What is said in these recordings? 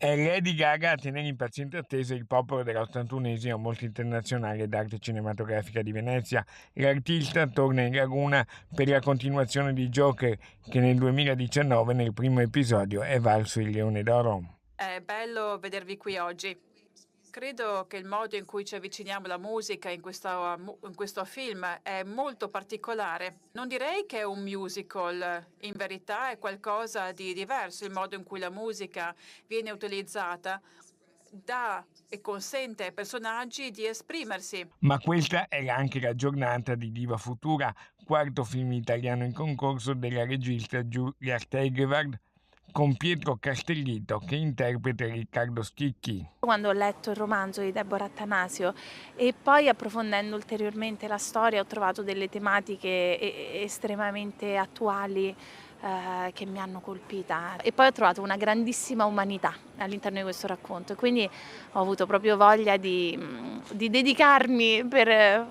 È Lady Gaga a tenere in paziente attesa il popolo dell'81esimo Mostra Internazionale d'Arte Cinematografica di Venezia. L'artista torna in laguna per la continuazione di Joker, che nel 2019, nel primo episodio, è valso il Leone d'Oro. È bello vedervi qui oggi. Credo che il modo in cui ci avviciniamo alla musica in questo film è molto particolare. Non direi che è un musical, in verità è qualcosa di diverso. Il modo in cui la musica viene utilizzata dà e consente ai personaggi di esprimersi. Ma questa è anche la giornata di Diva Futura, quarto film italiano in concorso della regista Giulia Stegevard, con Pietro Castellitto che interpreta Riccardo Schicchi. Quando ho letto il romanzo di Deborah Attanasio e poi approfondendo ulteriormente la storia ho trovato delle tematiche estremamente attuali che mi hanno colpita e poi ho trovato una grandissima umanità all'interno di questo racconto e quindi ho avuto proprio voglia di dedicarmi per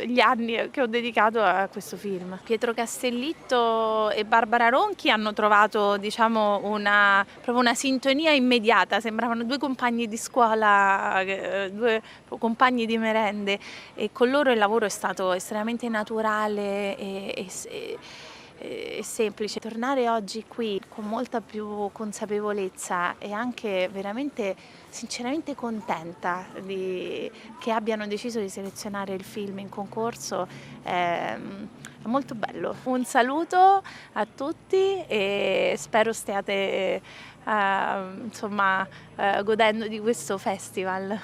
gli anni che ho dedicato a questo film. Pietro Castellitto e Barbara Ronchi hanno trovato, diciamo, proprio una sintonia immediata, sembravano due compagni di scuola, due compagni di merende e con loro il lavoro è stato estremamente naturale e semplice. Tornare oggi qui con molta più consapevolezza e anche veramente sinceramente contenta che abbiano deciso di selezionare il film in concorso è molto bello. Un saluto a tutti e spero stiate godendo di questo festival.